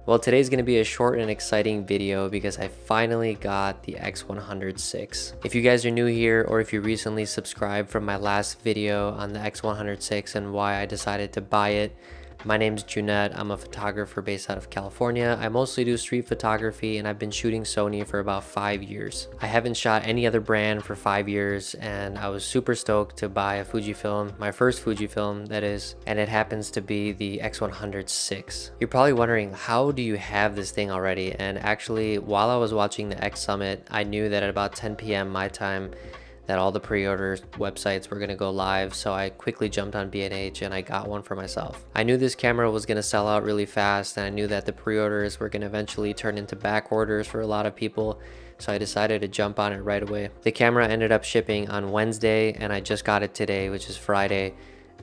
Well, today's going to be a short and exciting video because I finally got the X100VI. If you guys are new here or if you recently subscribed from my last video on the X100VI and why I decided to buy it, my name's Junette. I'm a photographer based out of California. I mostly do street photography and I've been shooting Sony for about 5 years. I haven't shot any other brand for 5 years and I was super stoked to buy a Fujifilm, my first Fujifilm that is, and it happens to be the X100VI. You're probably wondering, how do you have this thing already? And actually, while I was watching the X Summit, I knew that at about 10 p.m. my time, that all the pre-order websites were gonna go live, so I quickly jumped on B&H and I got one for myself. I knew this camera was gonna sell out really fast, and I knew that the pre-orders were gonna eventually turn into back orders for a lot of people, so I decided to jump on it right away. The camera ended up shipping on Wednesday, and I just got it today, which is Friday,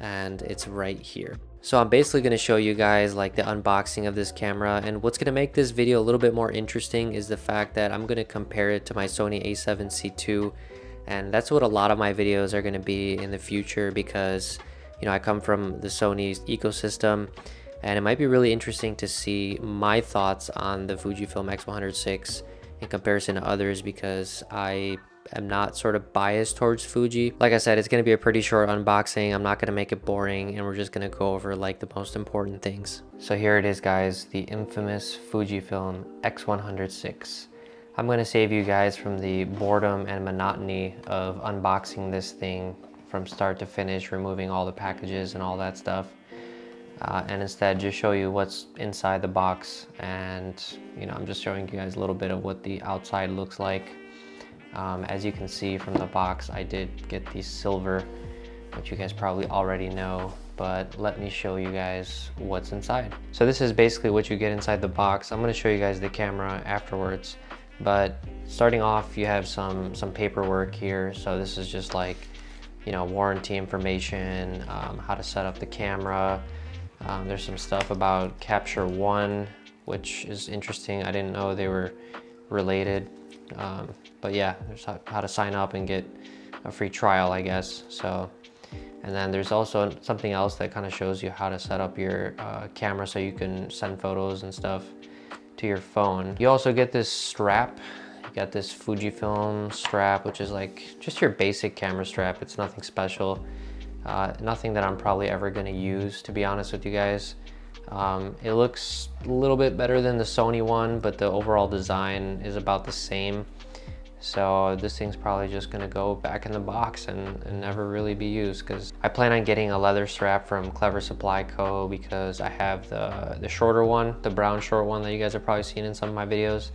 and it's right here. So I'm basically going to show you guys like the unboxing of this camera, and what's going to make this video a little bit more interesting is the fact that I'm going to compare it to my Sony a7C II. And that's what a lot of my videos are going to be in the future, because you know, I come from the Sony ecosystem, and it might be really interesting to see my thoughts on the Fujifilm X100VI in comparison to others, because I am not sort of biased towards Fuji. Like I said, it's going to be a pretty short unboxing. I'm not going to make it boring, and we're just going to go over like the most important things. So here it is, guys, the infamous Fujifilm X100VI. I'm going to save you guys from the boredom and monotony of unboxing this thing from start to finish, removing all the packages and all that stuff, and instead just show you what's inside the box. And you know, I'm just showing you guys a little bit of what the outside looks like. As you can see from the box, I did get the silver, which you guys probably already know, but let me show you guys what's inside. So this is basically what you get inside the box. I'm going to show you guys the camera afterwards. But starting off, you have some paperwork here. So this is just like, you know, warranty information, how to set up the camera. There's some stuff about Capture One, which is interesting. I didn't know they were related. But yeah, there's how to sign up and get a free trial, I guess. So, and then there's also something else that kind of shows you how to set up your camera so you can send photos and stuff to your phone. You also get this strap. You got this Fujifilm strap, which is like just your basic camera strap. It's nothing special, nothing that I'm probably ever going to use, to be honest with you guys. It looks a little bit better than the Sony one, but the overall design is about the same. So this thing's probably just gonna go back in the box and never really be used, because I plan on getting a leather strap from Clever Supply Co. because I have the shorter one, the brown short one that you guys have probably seen in some of my videos.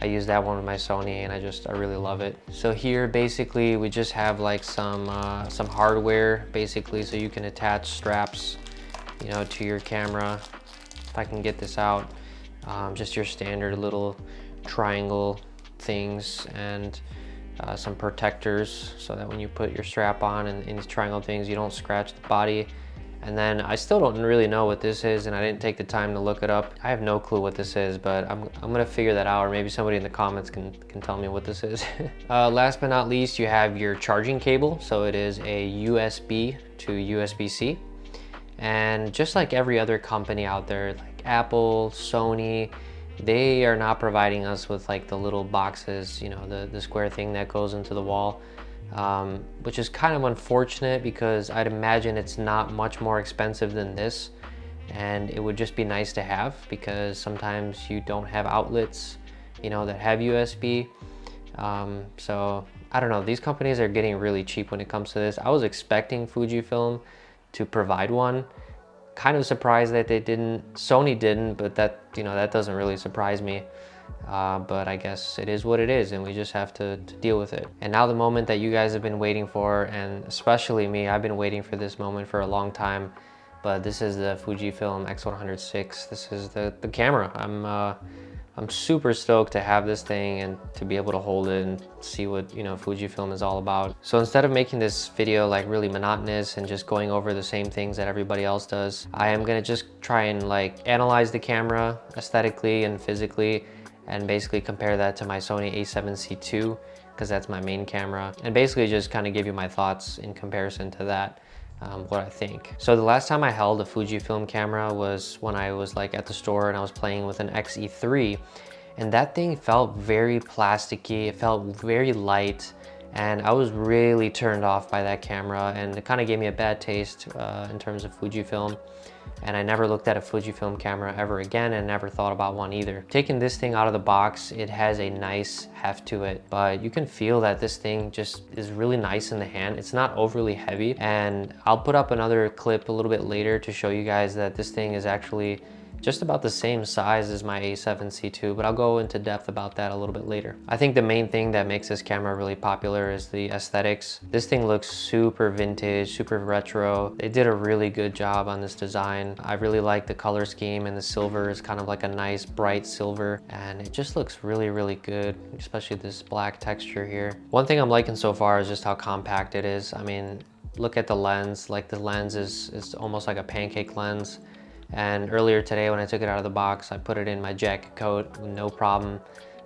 I use that one with my Sony and I really love it. So here basically we just have like some hardware basically, so you can attach straps, you know, to your camera. If I can get this out, just your standard little triangle things, and some protectors so that when you put your strap on and these triangle things, you don't scratch the body. And then I still don't really know what this is, and I didn't take the time to look it up. I have no clue what this is, but I'm gonna figure that out, or maybe somebody in the comments can tell me what this is. Last but not least, you have your charging cable. So it is a USB to USB-C, and just like every other company out there, like Apple, Sony, they are not providing us with like the little boxes, you know, the square thing that goes into the wall, which is kind of unfortunate, because I'd imagine it's not much more expensive than this, and it would just be nice to have, because sometimes you don't have outlets, you know, that have USB. So I don't know, these companies are getting really cheap when it comes to this. I was expecting Fujifilm to provide one. Kind of surprised that they didn't. Sony didn't, but that, you know, that doesn't really surprise me. But I guess it is what it is, and we just have to deal with it. And now the moment that you guys have been waiting for, and especially me, I've been waiting for this moment for a long time. But this is the Fujifilm X100VI. This is the camera. I'm super stoked to have this thing and to be able to hold it and see what, you know, Fujifilm is all about. So instead of making this video like really monotonous and just going over the same things that everybody else does, I am gonna just try and like analyze the camera aesthetically and physically, and basically compare that to my Sony a7C II, because that's my main camera, and basically just kind of give you my thoughts in comparison to that. what I think. So the last time I held a Fujifilm camera was when I was like at the store and I was playing with an XE3, and that thing felt very plasticky. It felt very light, and I was really turned off by that camera, and it kind of gave me a bad taste in terms of Fujifilm. And I never looked at a Fujifilm camera ever again, and never thought about one either. Taking this thing out of the box, it has a nice heft to it, but you can feel that this thing just is really nice in the hand. It's not overly heavy, and I'll put up another clip a little bit later to show you guys that this thing is actually just about the same size as my A7C II, but I'll go into depth about that a little bit later. I think the main thing that makes this camera really popular is the aesthetics. This thing looks super vintage, super retro. They did a really good job on this design. I really like the color scheme, and the silver is kind of like a nice bright silver, and it just looks really, really good, especially this black texture here. One thing I'm liking so far is just how compact it is. I mean, look at the lens. Like, the lens is almost like a pancake lens. And earlier today when I took it out of the box, I put it in my jacket coat, no problem.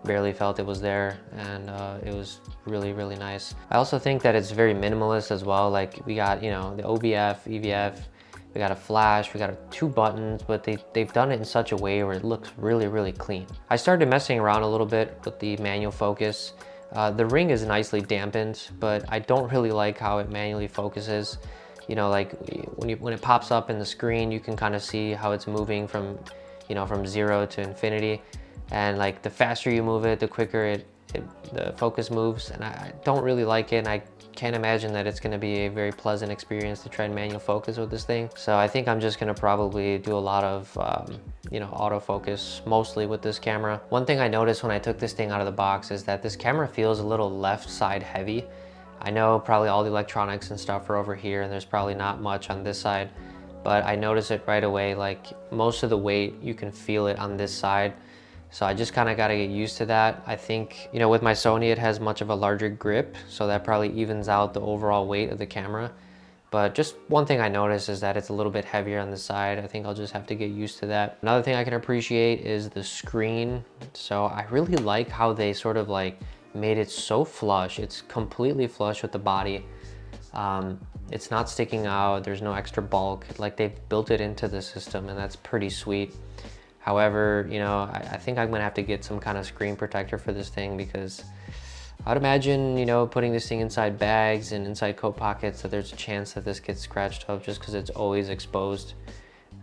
Barely felt it was there, and it was really, really nice. I also think that it's very minimalist as well. Like, we got, you know, the OVF, EVF, we got a flash, we got 2 buttons, but they've done it in such a way where it looks really, really clean. I started messing around a little bit with the manual focus. The ring is nicely dampened, but I don't really like how it manually focuses. You know, like when it pops up in the screen, you can kind of see how it's moving from, you know, from 0 to infinity. And like, the faster you move it, the quicker the focus moves. And I don't really like it. And I can't imagine that it's going to be a very pleasant experience to try and manual focus with this thing. So I think I'm just going to probably do a lot of, you know, autofocus mostly with this camera. One thing I noticed when I took this thing out of the box is that this camera feels a little left side heavy. I know probably all the electronics and stuff are over here, and there's probably not much on this side, but I notice it right away. Like, most of the weight, you can feel it on this side. So I just kind of got to get used to that. I think, you know, with my Sony, it has much of a larger grip, so that probably evens out the overall weight of the camera. But just one thing I noticed is that it's a little bit heavier on the side. I think I'll just have to get used to that. Another thing I can appreciate is the screen. So I really like how they sort of like made it so flush. It's completely flush with the body. It's not sticking out. There's no extra bulk. Like, they've built it into the system, and that's pretty sweet. However, you know, I think I'm gonna have to get some kind of screen protector for this thing, because I'd imagine, you know, putting this thing inside bags and inside coat pockets, that there's a chance that this gets scratched up just because it's always exposed.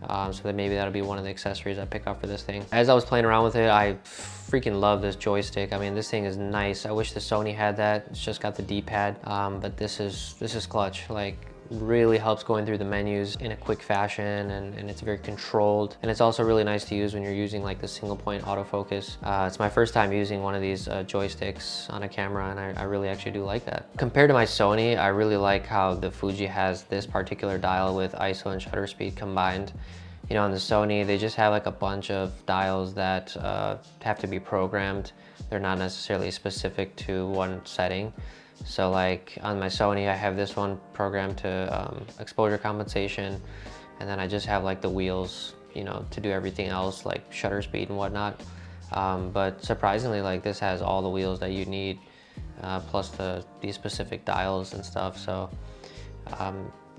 So that maybe that'll be one of the accessories I pick up for this thing. As I was playing around with it, I freaking love this joystick. I mean, this thing is nice. I wish the Sony had that. It's just got the D-pad, but this is clutch. Like, really helps going through the menus in a quick fashion, and it's very controlled. And it's also really nice to use when you're using like the single point autofocus. It's my first time using one of these joysticks on a camera, and I really actually do like that. Compared to my Sony, I really like how the Fuji has this particular dial with ISO and shutter speed combined. You know, on the Sony, they just have like a bunch of dials that have to be programmed. They're not necessarily specific to one setting. So like on my Sony, I have this one programmed to exposure compensation, and then I just have like the wheels, you know, to do everything else like shutter speed and whatnot. But surprisingly, like, this has all the wheels that you need, plus these specific dials and stuff. So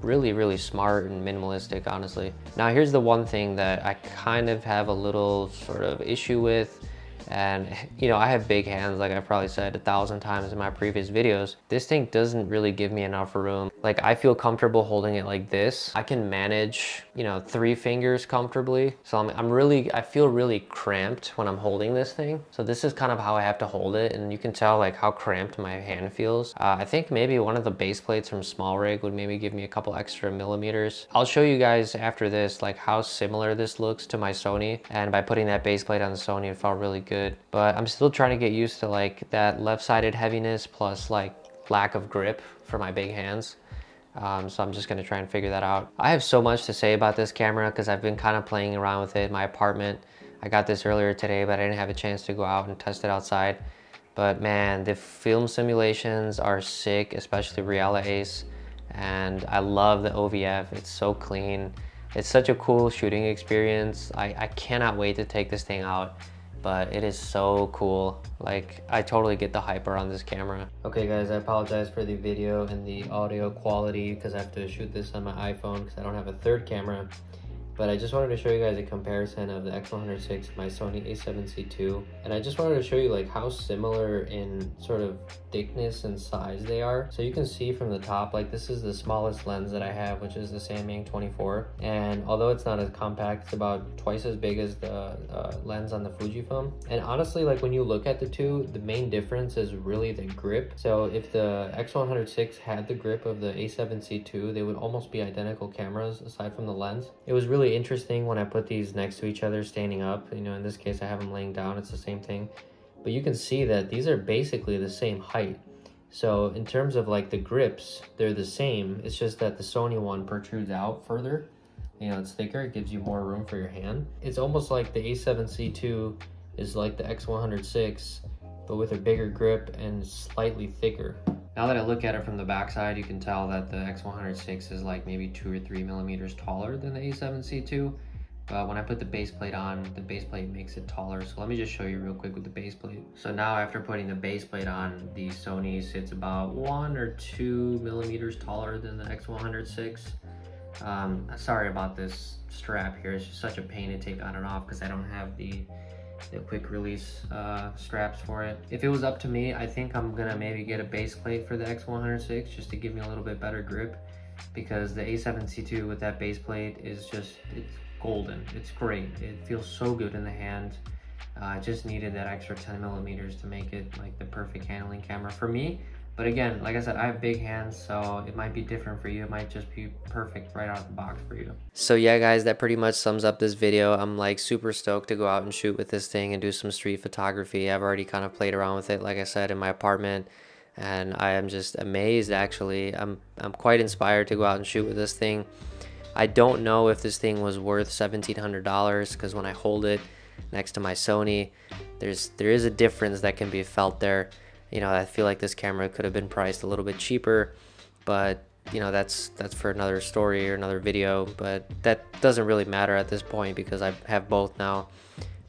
really, really smart and minimalistic, honestly. Now, here's the one thing that I kind of have a little sort of issue with. And, you know, I have big hands, like I've probably said 1,000 times in my previous videos. This thing doesn't really give me enough room. Like, I feel comfortable holding it like this. I can manage, you know, 3 fingers comfortably. So I feel really cramped when I'm holding this thing. So this is kind of how I have to hold it. And you can tell like how cramped my hand feels. I think maybe one of the base plates from SmallRig would maybe give me a couple extra millimeters. I'll show you guys after this, like, how similar this looks to my Sony. And by putting that base plate on the Sony, it felt really good. But I'm still trying to get used to like that left-sided heaviness plus like lack of grip for my big hands. So I'm just gonna try and figure that out. I have so much to say about this camera because I've been kind of playing around with it in my apartment. I got this earlier today, but I didn't have a chance to go out and test it outside. But man, the film simulations are sick, especially Reala Ace. And I love the OVF, it's so clean. It's such a cool shooting experience. I cannot wait to take this thing out but it is so cool. Like, I totally get the hype around this camera. Okay guys, I apologize for the video and the audio quality because I have to shoot this on my iPhone because I don't have a third camera. But I just wanted to show you guys a comparison of the X100VI and my Sony a7C II. And I just wanted to show you like how similar in sort of thickness and size they are. So you can see from the top, like this is the smallest lens that I have, which is the Samyang 24. And although it's not as compact, it's about twice as big as the lens on the Fujifilm. And honestly, like when you look at the two, the main difference is really the grip. So if the X100VI had the grip of the a7C II, they would almost be identical cameras aside from the lens. It was really interesting when I put these next to each other standing up. You know, in this case I have them laying down, it's the same thing, but you can see that these are basically the same height. So in terms of like the grips, they're the same. It's just that the Sony one protrudes out further. You know, it's thicker, it gives you more room for your hand. It's almost like the a7C II is like the X100VI, but with a bigger grip and slightly thicker. Now that I look at it from the backside, you can tell that the X100VI is like maybe 2 or 3 millimeters taller than the a7C II. But when I put the base plate on, the base plate makes it taller. So let me just show you real quick with the base plate. So now after putting the base plate on, the Sony sits about 1 or 2 millimeters taller than the X100VI. Sorry about this strap here. It's just such a pain to take on and off because I don't have the quick release straps for it. If it was up to me, I think I'm gonna maybe get a base plate for the X100VI just to give me a little bit better grip, because the a7C II with that base plate is just, it's golden. It's great. It feels so good in the hand. I just needed that extra 10 millimeters to make it like the perfect handling camera for me. But again, like I said, I have big hands, so it might be different for you. It might just be perfect right out of the box for you. So yeah, guys, that pretty much sums up this video. I'm like super stoked to go out and shoot with this thing and do some street photography. I've already kind of played around with it, like I said, in my apartment, and I am just amazed, actually. I'm quite inspired to go out and shoot with this thing. I don't know if this thing was worth $1,700 because when I hold it next to my Sony, there is a difference that can be felt there. You know, I feel like this camera could have been priced a little bit cheaper, but you know, that's for another story or another video. But that doesn't really matter at this point because I have both now.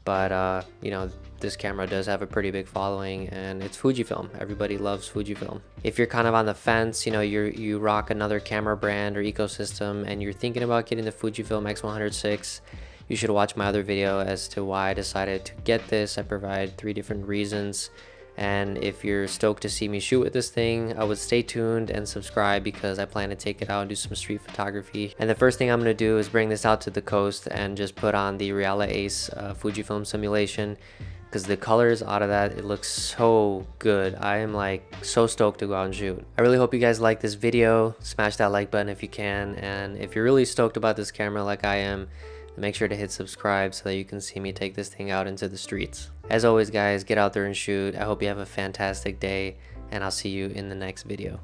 But you know, this camera does have a pretty big following, and it's Fujifilm. Everybody loves Fujifilm. If you're kind of on the fence, you know, you rock another camera brand or ecosystem, and you're thinking about getting the Fujifilm X100VI, you should watch my other video as to why I decided to get this. I provide 3 different reasons. And if you're stoked to see me shoot with this thing, I would stay tuned and subscribe because I plan to take it out and do some street photography. And the first thing I'm going to do is bring this out to the coast and just put on the Reala Ace Fujifilm simulation, because the colors out of that, it looks so good. I am like so stoked to go out and shoot. I really hope you guys like this video. Smash that like button if you can, and if you're really stoked about this camera like I am, make sure to hit subscribe so that you can see me take this thing out into the streets. As always, guys, get out there and shoot. I hope you have a fantastic day, and I'll see you in the next video.